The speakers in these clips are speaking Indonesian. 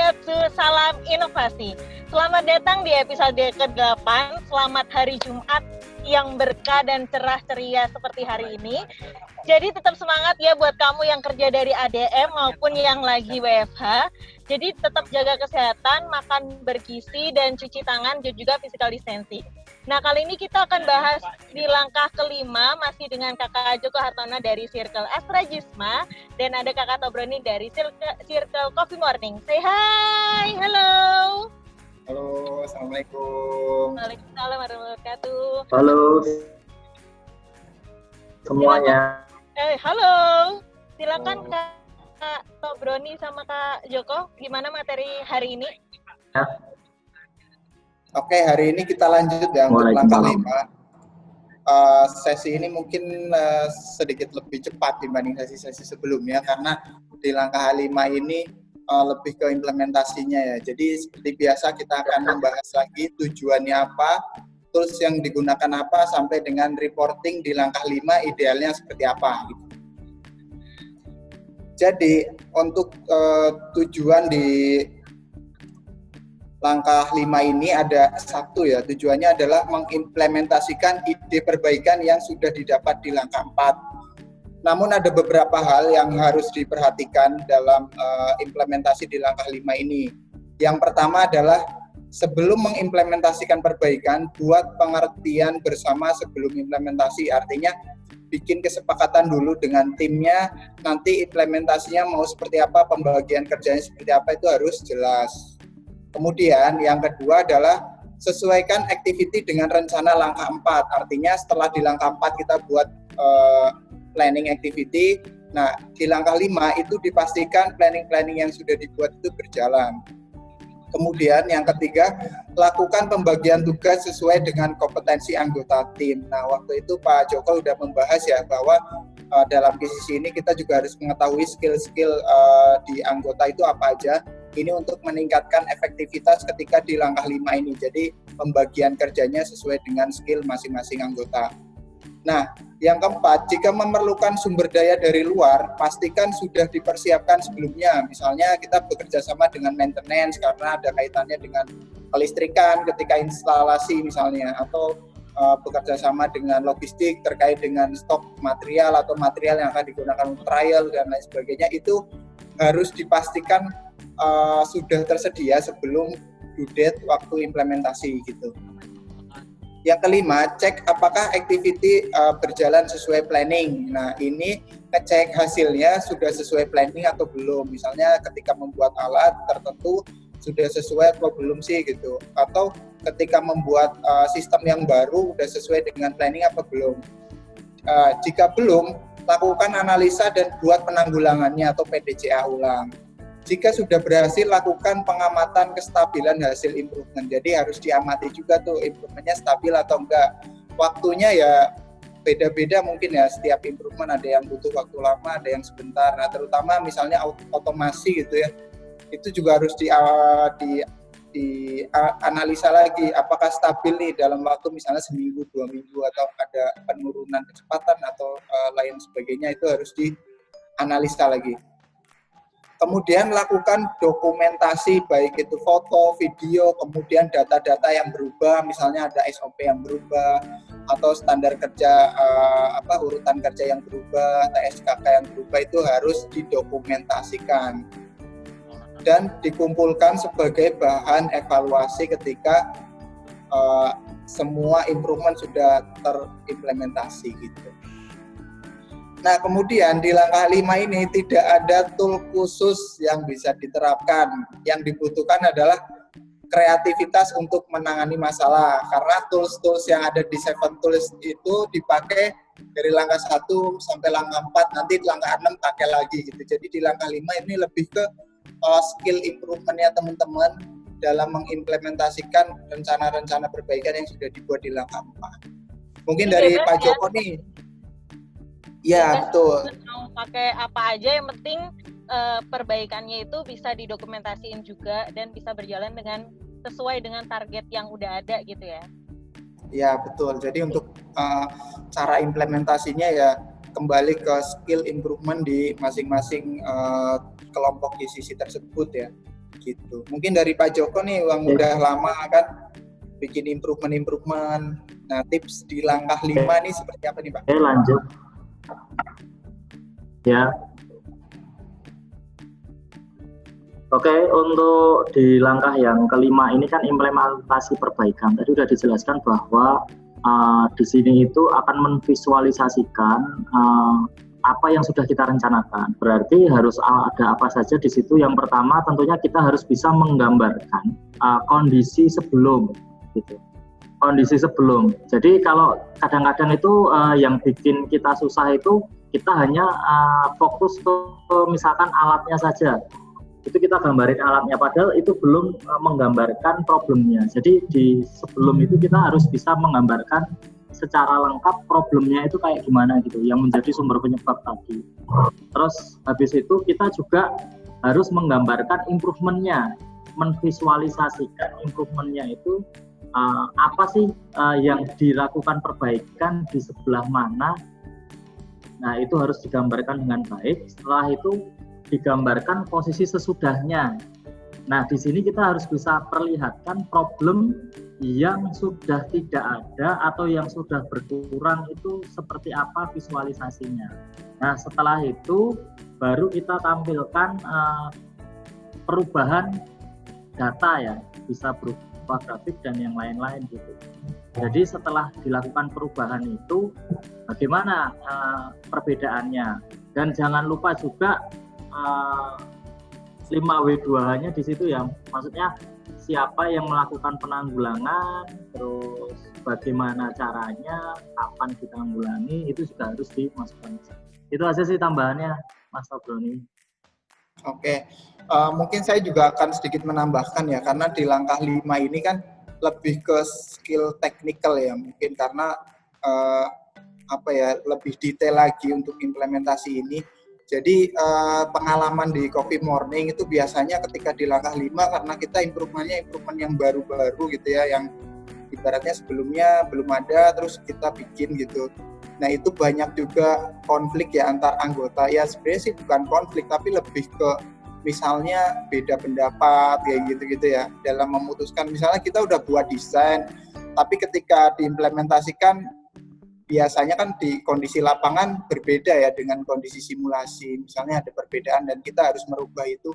Daihatsu, salam inovasi. Selamat datang di episode ke-8. Selamat hari Jumat yang berkah dan cerah ceria seperti hari ini. Jadi tetap semangat ya buat kamu yang kerja dari ADM maupun yang lagi WFH. Jadi tetap jaga kesehatan, makan bergizi, dan cuci tangan, dan juga physical distancing. Nah, kali ini kita akan bahas di langkah kelima, masih dengan Kakak Joko Hartono dari Circle Astra Jisma, dan ada Kakak Tobroni dari Circle Coffee Morning. Say hi! Halo! Halo, Assalamualaikum. Waalaikumsalam warahmatullahi wabarakatuh. Halo semuanya. Halo! Silakan Kak Tobroni sama Kak Joko, gimana materi hari ini? Ya. Oke, hari ini kita lanjut ya untuk langkah 5. Sesi ini mungkin sedikit lebih cepat dibanding sesi-sesi sebelumnya karena di langkah 5 ini lebih ke implementasinya ya. Jadi seperti biasa kita akan membahas lagi tujuannya apa, tools yang digunakan apa, sampai dengan reporting di langkah 5 idealnya seperti apa. Gitu. Jadi untuk tujuan di langkah 5 ini ada satu ya, tujuannya adalah mengimplementasikan ide perbaikan yang sudah didapat di langkah 4. Namun ada beberapa hal yang harus diperhatikan dalam implementasi di langkah 5 ini. Yang pertama adalah sebelum mengimplementasikan perbaikan, buat pengertian bersama sebelum implementasi. Artinya bikin kesepakatan dulu dengan timnya, nanti implementasinya mau seperti apa, pembagian kerjanya seperti apa, itu harus jelas. Kemudian yang kedua adalah sesuaikan activity dengan rencana langkah 4. Artinya setelah di langkah 4 kita buat planning activity, nah di langkah 5 itu dipastikan planning yang sudah dibuat itu berjalan. Kemudian yang ketiga, lakukan pembagian tugas sesuai dengan kompetensi anggota tim. Nah waktu itu Pak Joko sudah membahas ya bahwa dalam posisi ini kita juga harus mengetahui skill-skill di anggota itu apa aja. Ini untuk meningkatkan efektivitas ketika di langkah 5 ini. Jadi pembagian kerjanya sesuai dengan skill masing-masing anggota. Nah, yang keempat, jika memerlukan sumber daya dari luar, pastikan sudah dipersiapkan sebelumnya. Misalnya kita bekerja sama dengan maintenance karena ada kaitannya dengan kelistrikan ketika instalasi misalnya, atau bekerja sama dengan logistik terkait dengan stok material atau material yang akan digunakan untuk trial dan lain sebagainya. Itu harus dipastikan sudah tersedia sebelum due date waktu implementasi gitu. Yang kelima, cek apakah activity berjalan sesuai planning. Nah, ini ngecek hasilnya sudah sesuai planning atau belum. Misalnya ketika membuat alat tertentu sudah sesuai atau belum sih gitu. Atau ketika membuat sistem yang baru sudah sesuai dengan planning apa belum. Jika belum, lakukan analisa dan buat penanggulangannya atau PDCA ulang. Jika sudah berhasil, lakukan pengamatan kestabilan hasil improvement. Jadi harus diamati juga tuh improvementnya stabil atau enggak. Waktunya ya beda-beda mungkin ya, setiap improvement ada yang butuh waktu lama, ada yang sebentar. Nah terutama misalnya otomasi gitu ya, itu juga harus dianalisa lagi apakah stabil nih dalam waktu misalnya seminggu, 2 minggu, atau ada penurunan kecepatan atau lain sebagainya, itu harus dianalisa lagi. Kemudian lakukan dokumentasi, baik itu foto, video, kemudian data-data yang berubah, misalnya ada SOP yang berubah, atau standar kerja, urutan kerja yang berubah, TSKK yang berubah, itu harus didokumentasikan dan dikumpulkan sebagai bahan evaluasi ketika semua improvement sudah terimplementasi gitu. Nah, kemudian di langkah 5 ini tidak ada tool khusus yang bisa diterapkan. Yang dibutuhkan adalah kreativitas untuk menangani masalah. Karena tools-tools yang ada di 7 tools itu dipakai dari langkah 1 sampai langkah 4, nanti di langkah 6 pakai lagi gitu. Jadi di langkah 5 ini lebih ke skill improvement-nya teman-teman dalam mengimplementasikan rencana-rencana perbaikan yang sudah dibuat di langkah 4. Mungkin dari Pak Joko nih. Ya, betul. Mau pakai apa aja, yang penting perbaikannya itu bisa didokumentasiin juga dan bisa berjalan dengan sesuai dengan target yang udah ada gitu ya. Ya, betul. Jadi untuk cara implementasinya ya kembali ke skill improvement di masing-masing kelompok di sisi tersebut ya. gitu. Mungkin dari Pak Joko nih yang udah lama kan bikin improvement. Nah, tips di langkah 5 nih seperti apa nih Pak? Oke, lanjut. Ya. Oke, untuk di langkah yang kelima ini kan implementasi perbaikan. Tadi sudah dijelaskan bahwa di sini itu akan memvisualisasikan apa yang sudah kita rencanakan. Berarti harus ada apa saja di situ. Yang pertama tentunya kita harus bisa menggambarkan kondisi sebelum, gitu. Kondisi sebelum. Jadi kalau kadang-kadang itu yang bikin kita susah itu kita hanya fokus ke misalkan alatnya saja. Itu kita gambarin alatnya, padahal itu belum menggambarkan problemnya. Jadi di sebelum itu kita harus bisa menggambarkan secara lengkap problemnya itu kayak gimana gitu, yang menjadi sumber penyebab tadi. Terus habis itu kita juga harus menggambarkan improvementnya, memvisualisasikan improvementnya itu apa sih yang dilakukan perbaikan di sebelah mana. Nah, itu harus digambarkan dengan baik. Setelah itu digambarkan posisi sesudahnya. Nah, di sini kita harus bisa perlihatkan problem yang sudah tidak ada atau yang sudah berkurang itu seperti apa visualisasinya. Nah, setelah itu baru kita tampilkan perubahan data ya, bisa berupa grafik dan yang lain-lain gitu. Jadi setelah dilakukan perubahan itu bagaimana perbedaannya, dan jangan lupa juga 5W2-nya di situ ya, maksudnya siapa yang melakukan penanggulangan, terus bagaimana caranya, kapan ditanggulangi, itu juga harus dimasukkan. Itu aja sih tambahannya, Mas Tabroni. Oke, mungkin saya juga akan sedikit menambahkan ya, karena di langkah 5 ini kan lebih ke skill technical ya, mungkin karena lebih detail lagi untuk implementasi ini. Jadi pengalaman di Coffee Morning itu biasanya ketika di langkah 5 karena kita improvement yang baru-baru gitu ya, yang ibaratnya sebelumnya belum ada terus kita bikin gitu. Nah, itu banyak juga konflik ya antar anggota. Ya sebenarnya sih bukan konflik tapi lebih ke misalnya beda pendapat kayak gitu-gitu ya dalam memutuskan. Misalnya kita udah buat desain tapi ketika diimplementasikan biasanya kan di kondisi lapangan berbeda ya dengan kondisi simulasi. Misalnya ada perbedaan dan kita harus merubah itu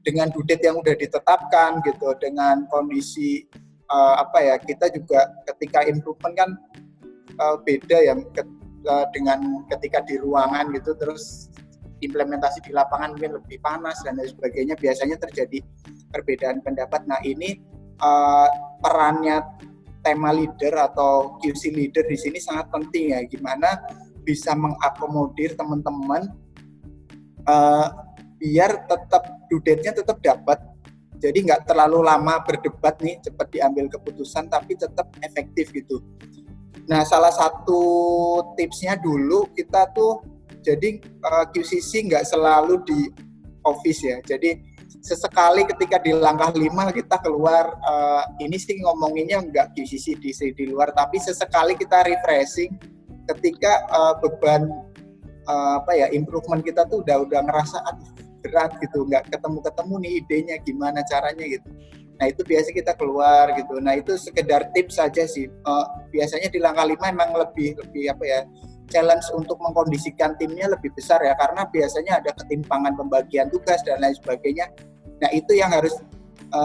dengan due date yang udah ditetapkan gitu, dengan kondisi kita juga ketika improvement kan beda ya dengan ketika di ruangan gitu, terus implementasi di lapangan mungkin lebih panas dan lain sebagainya, biasanya terjadi perbedaan pendapat. Nah, ini perannya tema leader atau QC leader di sini sangat penting ya, gimana bisa mengakomodir teman-teman biar tetap due date-nya tetap dapat. Jadi nggak terlalu lama berdebat nih, cepat diambil keputusan tapi tetap efektif gitu. Nah, salah satu tipsnya dulu kita tuh jadi QCC nggak selalu di office ya. Jadi sesekali ketika di langkah 5 kita keluar, ini sih ngomonginnya nggak QCC di luar, tapi sesekali kita refreshing ketika beban improvement kita tuh udah ngerasa berat gitu, nggak ketemu nih idenya gimana caranya gitu. Nah, itu biasa kita keluar gitu. Nah, itu sekedar tips saja sih. Biasanya di langkah 5 emang lebih challenge untuk mengkondisikan timnya lebih besar ya, karena biasanya ada ketimpangan pembagian tugas dan lain sebagainya. Nah, itu yang harus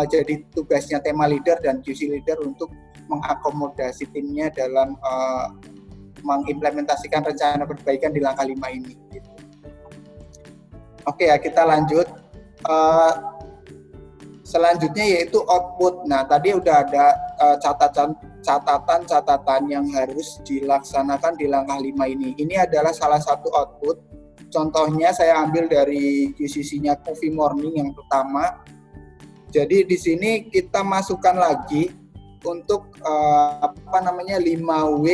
jadi tugasnya tema leader dan QC leader untuk mengakomodasi timnya dalam mengimplementasikan rencana perbaikan di langkah 5 ini. Gitu. Oke ya, kita lanjut. Selanjutnya yaitu output. Nah, tadi udah ada catatan yang harus dilaksanakan di langkah 5 ini. Ini adalah salah satu output. Contohnya saya ambil dari QCC-nya Coffee Morning yang pertama. Jadi di sini kita masukkan lagi untuk 5W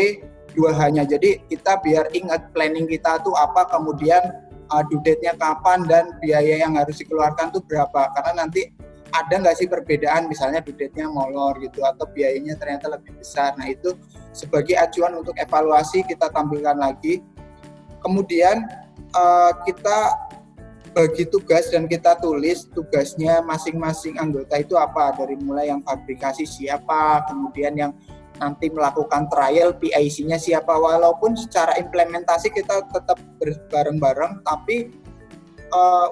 2H-nya. Jadi kita biar ingat planning kita tuh apa, kemudian due date-nya kapan dan biaya yang harus dikeluarkan tuh berapa. Karena nanti ada nggak sih perbedaan, misalnya due date-nya molor gitu atau biayanya ternyata lebih besar. Nah, itu sebagai acuan untuk evaluasi kita tampilkan lagi. Kemudian kita bagi tugas dan kita tulis tugasnya masing-masing anggota itu apa, dari mulai yang fabrikasi siapa, kemudian yang nanti melakukan trial PIC-nya siapa, walaupun secara implementasi kita tetap bareng-bareng, tapi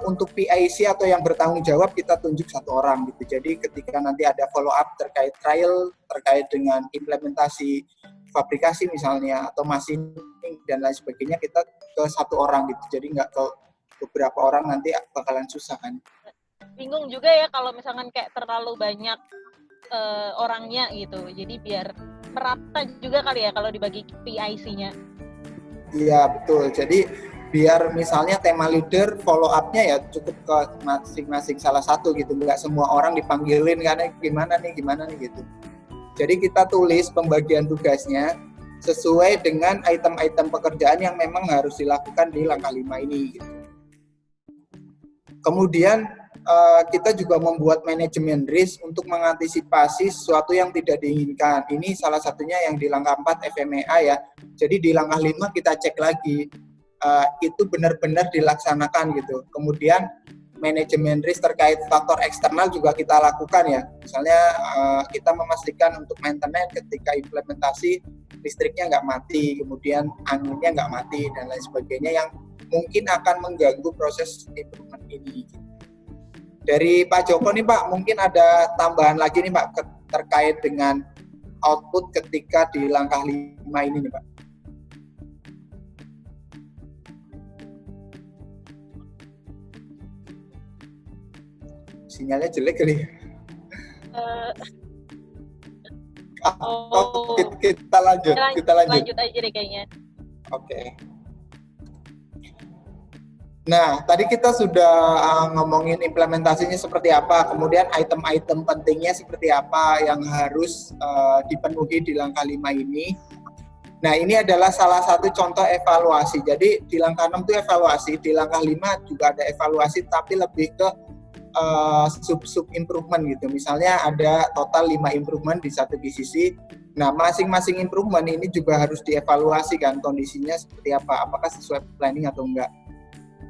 untuk PIC atau yang bertanggung jawab kita tunjuk satu orang gitu. Jadi ketika nanti ada follow up terkait trial, terkait dengan implementasi fabrikasi misalnya atau machining dan lain sebagainya, kita ke satu orang gitu. Jadi nggak ke beberapa orang, nanti bakalan susah kan. Bingung juga ya kalau misalkan kayak terlalu banyak orangnya gitu. Jadi biar merata juga kali ya kalau dibagi PIC-nya. Iya betul. Jadi biar misalnya tema leader follow up-nya ya cukup ke masing-masing salah satu gitu. Nggak semua orang dipanggilin karena gimana nih gitu. Jadi kita tulis pembagian tugasnya sesuai dengan item-item pekerjaan yang memang harus dilakukan di langkah 5 ini gitu. Kemudian kita juga membuat manajemen risk untuk mengantisipasi sesuatu yang tidak diinginkan. Ini salah satunya yang di langkah 4 FMEA ya. Jadi di langkah 5 kita cek lagi itu benar-benar dilaksanakan gitu. Kemudian manajemen risk terkait faktor eksternal juga kita lakukan ya. Misalnya kita memastikan untuk maintenance ketika implementasi listriknya nggak mati, kemudian anginnya nggak mati dan lain sebagainya yang mungkin akan mengganggu proses improvement ini. Dari Pak Joko nih Pak, mungkin ada tambahan lagi nih Pak terkait dengan output ketika di langkah 5 ini nih Pak. Sinyalnya jelek kali. Kita lanjut. Lanjut aja deh kayaknya. Oke. Nah, tadi kita sudah ngomongin implementasinya seperti apa, kemudian item-item pentingnya seperti apa yang harus dipenuhi di langkah 5 ini. Nah, ini adalah salah satu contoh evaluasi. Jadi, di langkah 6 itu evaluasi, di langkah 5 juga ada evaluasi, tapi lebih ke sub improvement gitu. Misalnya ada total 5 improvement di satu sisi. Nah, masing-masing improvement ini juga harus dievaluasi kan, kondisinya seperti apa, apakah sesuai planning atau enggak.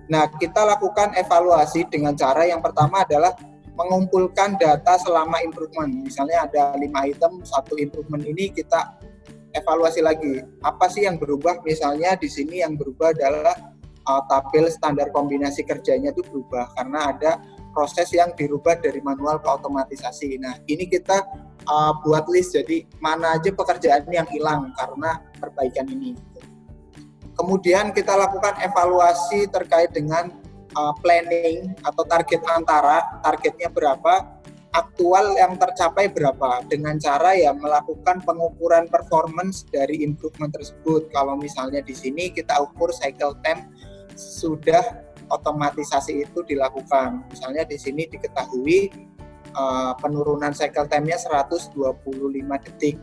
Nah, kita lakukan evaluasi dengan cara yang pertama adalah mengumpulkan data selama improvement. Misalnya ada 5 item, satu improvement ini kita evaluasi lagi. Apa sih yang berubah? Misalnya di sini yang berubah adalah tabel standar kombinasi kerjanya itu berubah karena ada proses yang dirubah dari manual ke otomatisasi. Nah, ini kita buat list, jadi mana aja pekerjaan yang hilang karena perbaikan ini. Kemudian kita lakukan evaluasi terkait dengan planning atau target antara, targetnya berapa, aktual yang tercapai berapa, dengan cara ya melakukan pengukuran performance dari improvement tersebut. Kalau misalnya di sini kita ukur cycle time sudah otomatisasi itu dilakukan. Misalnya di sini diketahui penurunan cycle time-nya 125 detik.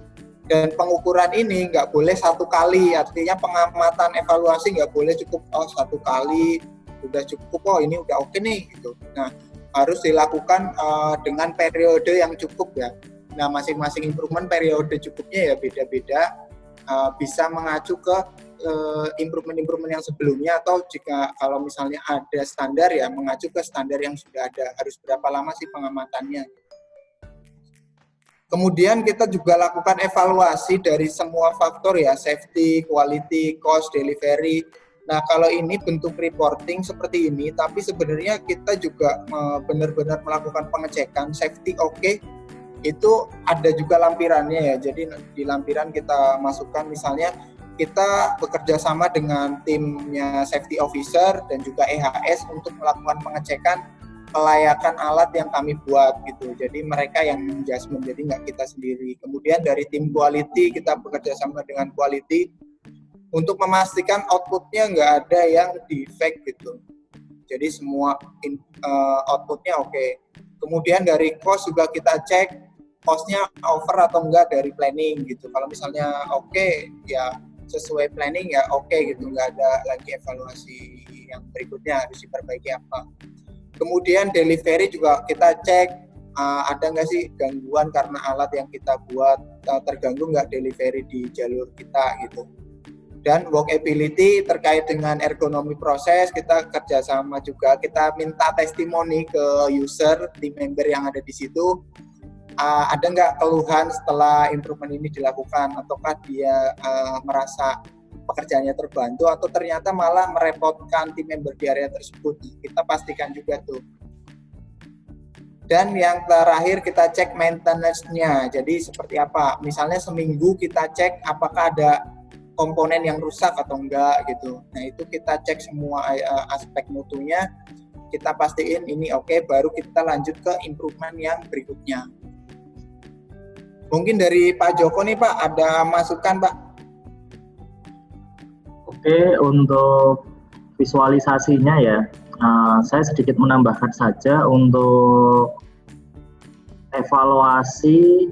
Dan pengukuran ini nggak boleh satu kali, artinya pengamatan evaluasi nggak boleh cukup satu kali udah cukup, ini udah oke nih gitu. Nah, harus dilakukan dengan periode yang cukup ya. Nah, masing-masing improvement periode cukupnya ya beda-beda, bisa mengacu ke improvement yang sebelumnya, atau jika kalau misalnya ada standar ya mengacu ke standar yang sudah ada. Harus berapa lama sih pengamatannya. Kemudian kita juga lakukan evaluasi dari semua faktor ya, safety, quality, cost, delivery. Nah, kalau ini bentuk reporting seperti ini, tapi sebenarnya kita juga benar-benar melakukan pengecekan safety oke, itu ada juga lampirannya ya. Jadi di lampiran kita masukkan misalnya kita bekerja sama dengan timnya safety officer dan juga EHS untuk melakukan pengecekan kelayakan alat yang kami buat gitu. Jadi mereka yang menjudgment, jadi nggak kita sendiri. Kemudian dari tim quality kita bekerja sama dengan quality untuk memastikan outputnya nggak ada yang defect gitu. Jadi semua outputnya oke. Kemudian dari cost juga kita cek cost-nya over atau enggak dari planning gitu. Kalau misalnya oke, ya sesuai planning ya oke gitu, nggak ada lagi evaluasi yang berikutnya harus diperbaiki apa. Kemudian delivery juga kita cek ada nggak sih gangguan karena alat yang kita buat terganggu nggak delivery di jalur kita gitu. Dan workability terkait dengan ergonomi proses, kita kerjasama juga, kita minta testimoni ke user, team member yang ada di situ. Ada nggak keluhan setelah improvement ini dilakukan, ataukah dia merasa pekerjaannya terbantu, atau ternyata malah merepotkan team member di area tersebut. Kita pastikan juga tuh. Dan yang terakhir kita cek maintenance-nya, jadi seperti apa. Misalnya seminggu kita cek apakah ada komponen yang rusak atau enggak gitu. Nah itu kita cek semua aspek mutunya, kita pastiin ini oke, baru kita lanjut ke improvement yang berikutnya. Mungkin dari Pak Joko nih Pak, ada masukan Pak? Oke, untuk visualisasinya ya, saya sedikit menambahkan saja untuk evaluasi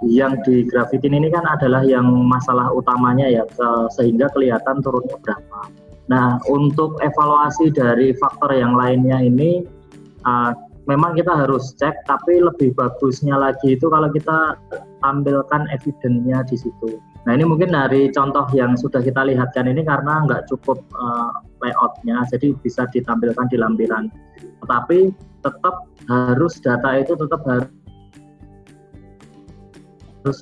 yang di grafitin ini kan adalah yang masalah utamanya ya, sehingga kelihatan turunnya berapa. Nah, untuk evaluasi dari faktor yang lainnya ini memang kita harus cek, tapi lebih bagusnya lagi itu kalau kita tampilkan evidence-nya di situ. Nah, ini mungkin dari contoh yang sudah kita lihatkan ini karena nggak cukup layout-nya, jadi bisa ditampilkan di lampiran. Tetapi tetap harus data itu tetap harus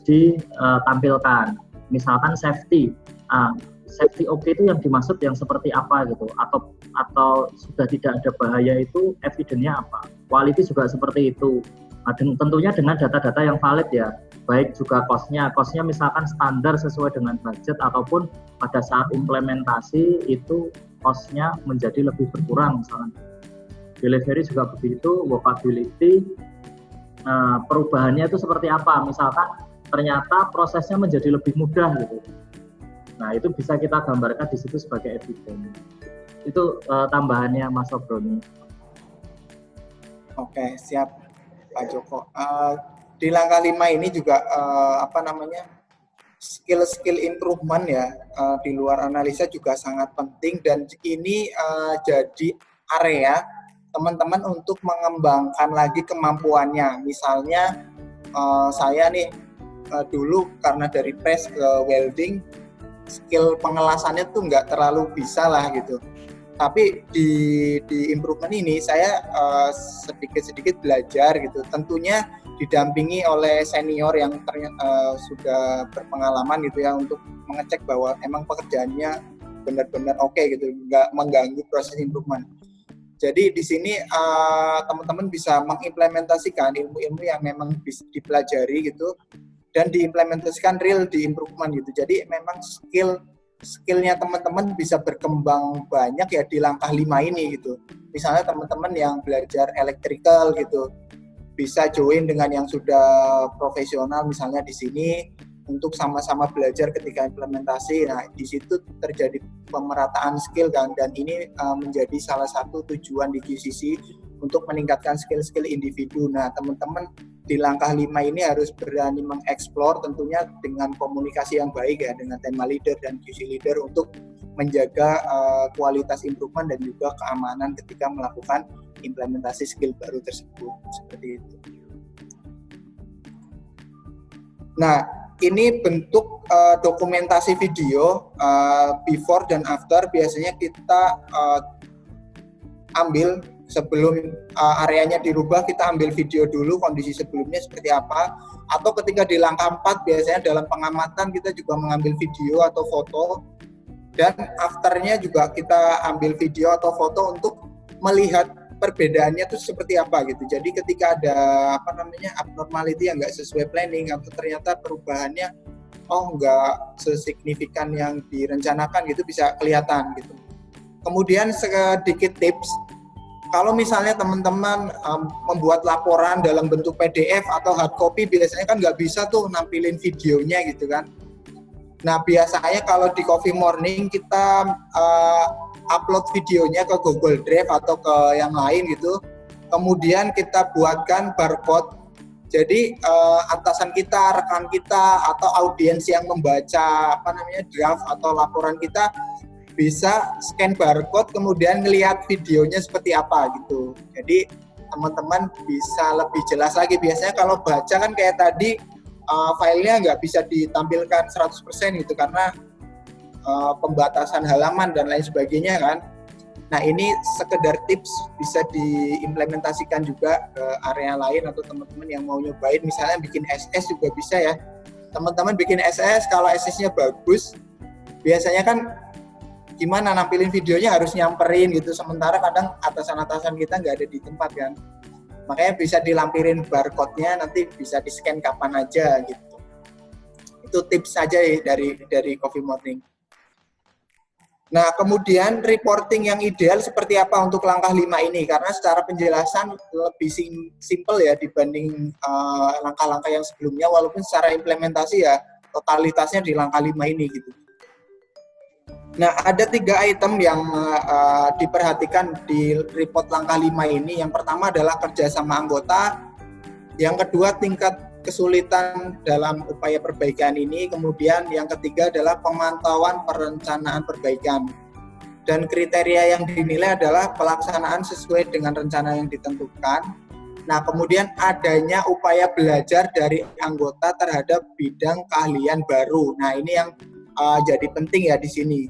ditampilkan. Misalkan safety oke itu yang dimaksud yang seperti apa gitu, atau sudah tidak ada bahaya itu evidence-nya apa. Quality juga seperti itu. Tentunya dengan data-data yang valid ya, baik juga cost-nya misalkan standar sesuai dengan budget, ataupun pada saat implementasi itu cost-nya menjadi lebih berkurang misalkan. Delivery juga begitu, workability, perubahannya itu seperti apa, misalkan ternyata prosesnya menjadi lebih mudah gitu. Nah itu bisa kita gambarkan di situ sebagai evidence. Itu tambahannya Mas Obroni. Oke, siap Pak Joko. Di langkah 5 ini juga skill improvement ya, di luar analisa juga sangat penting, dan ini jadi area teman-teman untuk mengembangkan lagi kemampuannya. Misalnya saya nih dulu karena dari press ke welding, skill pengelasannya tuh nggak terlalu bisa lah gitu. Tapi di improvement ini saya sedikit-sedikit belajar gitu. Tentunya didampingi oleh senior yang sudah berpengalaman gitu ya, untuk mengecek bahwa emang pekerjaannya benar-benar oke gitu, nggak mengganggu proses improvement. Jadi di sini teman-teman bisa mengimplementasikan ilmu-ilmu yang memang bisa dipelajari gitu, dan diimplementasikan real di improvement gitu. Jadi memang skillnya teman-teman bisa berkembang banyak ya di langkah 5 ini gitu. Misalnya teman-teman yang belajar electrical gitu, bisa join dengan yang sudah profesional misalnya di sini, untuk sama-sama belajar ketika implementasi. Nah, di situ terjadi pemerataan skill kan, dan ini menjadi salah satu tujuan di GCC untuk meningkatkan skill-skill individu. Nah, teman-teman di langkah 5 ini harus berani mengeksplor, tentunya dengan komunikasi yang baik ya, dengan tema leader dan QC leader, untuk menjaga kualitas improvement dan juga keamanan ketika melakukan implementasi skill baru tersebut. Seperti itu. Nah, ini bentuk dokumentasi video before dan after. Biasanya kita ambil sebelum areanya dirubah, kita ambil video dulu kondisi sebelumnya seperti apa. Atau ketika di langkah 4 biasanya dalam pengamatan kita juga mengambil video atau foto, dan afternya juga kita ambil video atau foto untuk melihat perbedaannya itu seperti apa gitu. Jadi ketika ada abnormality yang nggak sesuai planning, atau ternyata perubahannya nggak sesignifikan yang direncanakan gitu, bisa kelihatan gitu. Kemudian sedikit tips, kalau misalnya teman-teman membuat laporan dalam bentuk PDF atau hard copy, biasanya kan nggak bisa tuh nampilin videonya gitu kan. Nah, biasanya kalau di Coffee Morning kita upload videonya ke Google Drive atau ke yang lain gitu. Kemudian kita buatkan barcode. Jadi atasan kita, rekan kita, atau audiens yang membaca draft atau laporan kita bisa scan barcode, kemudian ngelihat videonya seperti apa gitu. Jadi teman-teman bisa lebih jelas lagi. Biasanya kalau baca kan kayak tadi, filenya nggak bisa ditampilkan 100% gitu, karena pembatasan halaman dan lain sebagainya kan. Nah ini sekedar tips bisa diimplementasikan juga ke area lain atau teman-teman yang mau nyobain misalnya bikin SS juga bisa ya. Teman-teman bikin SS, kalau SS-nya bagus biasanya kan gimana nampilin videonya harus nyamperin gitu, sementara kadang atasan-atasan kita nggak ada di tempat kan. Makanya bisa dilampirin barcode-nya, nanti bisa di-scan kapan aja gitu. Itu tips saja ya dari Coffee Morning. Nah, kemudian reporting yang ideal seperti apa untuk langkah 5 ini? Karena secara penjelasan lebih simple ya dibanding langkah-langkah yang sebelumnya, walaupun secara implementasi ya totalitasnya di langkah 5 ini gitu. Nah, ada 3 item yang diperhatikan di report langkah 5 ini. Yang pertama adalah kerjasama anggota, yang kedua tingkat kesulitan dalam upaya perbaikan ini, kemudian yang ketiga adalah pemantauan perencanaan perbaikan. Dan kriteria yang dinilai adalah pelaksanaan sesuai dengan rencana yang ditentukan. Nah, kemudian adanya upaya belajar dari anggota terhadap bidang keahlian baru. Nah, ini yang jadi penting ya di sini.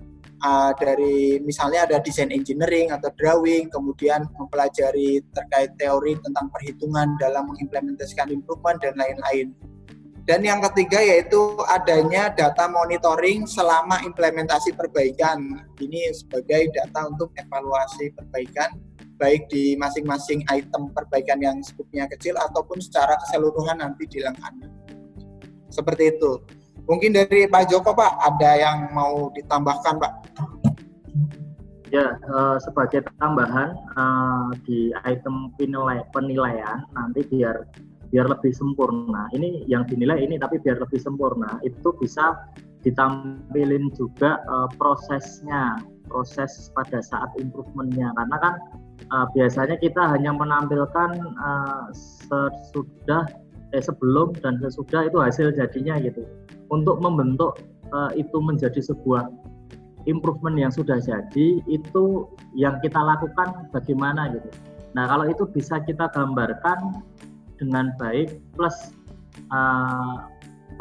Dari misalnya ada desain engineering atau drawing, kemudian mempelajari terkait teori tentang perhitungan dalam mengimplementasikan improvement dan lain-lain. Dan yang ketiga yaitu adanya data monitoring selama implementasi perbaikan. Ini sebagai data untuk evaluasi perbaikan baik di masing-masing item perbaikan yang skupnya kecil ataupun secara keseluruhan nanti di langkah 6. Seperti itu. Mungkin dari Pak Joko, Pak, ada yang mau ditambahkan, Pak? Ya, sebagai tambahan di item penilaian nanti biar lebih sempurna. Ini yang dinilai ini, tapi biar lebih sempurna itu bisa ditampilin juga prosesnya, proses pada saat improvementnya. Karena kan biasanya kita hanya menampilkan sebelum dan sesudah itu hasil jadinya gitu. Untuk membentuk itu menjadi sebuah improvement yang sudah jadi, itu yang kita lakukan bagaimana gitu. Nah, kalau itu bisa kita gambarkan dengan baik, plus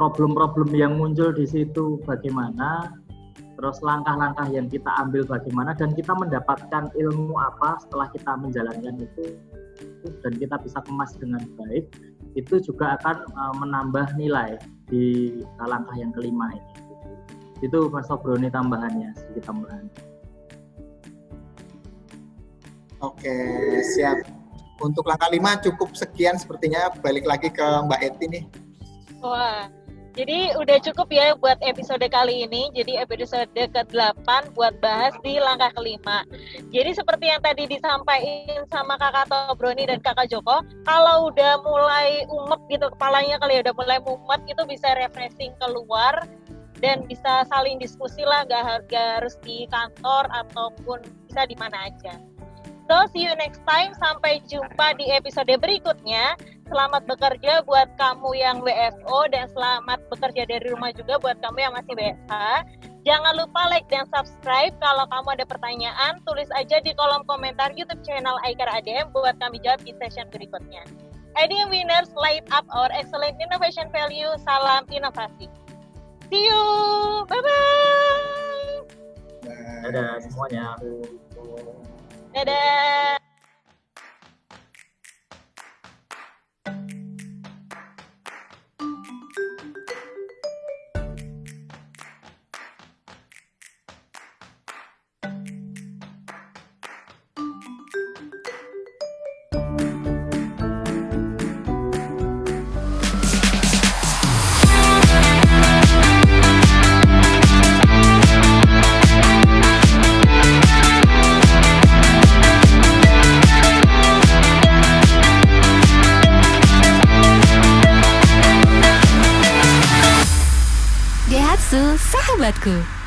problem-problem yang muncul di situ bagaimana, terus langkah-langkah yang kita ambil bagaimana, dan kita mendapatkan ilmu apa setelah kita menjalankan itu, dan kita bisa kemas dengan baik, itu juga akan menambah nilai di langkah yang kelima ini. Itu Mas Sobroni tambahannya, sedikit tambahan. Oke, siap. Untuk langkah 5 cukup sekian sepertinya, balik lagi ke Mbak Eti nih. Wah, jadi udah cukup ya buat episode kali ini. Jadi episode ke-8 buat bahas di langkah kelima. Jadi seperti yang tadi disampaikan sama Kakak Tobroni dan Kakak Joko, kalau udah mulai umek gitu kepalanya kali ya, udah mulai mumet, itu bisa refreshing keluar dan bisa saling diskusi lah, gak harus di kantor ataupun bisa di mana aja. So, see you next time. Sampai jumpa di episode berikutnya. Selamat bekerja buat kamu yang WFO dan selamat bekerja dari rumah juga buat kamu yang masih WFH. Jangan lupa like dan subscribe. Kalau kamu ada pertanyaan, tulis aja di kolom komentar YouTube channel Aikar ADM buat kami jawab di session berikutnya. ADM Winners, light up our excellent innovation value. Salam inovasi. See you. Bye-bye. Dadah semuanya. Dadah. Daihatsu, sahabatku.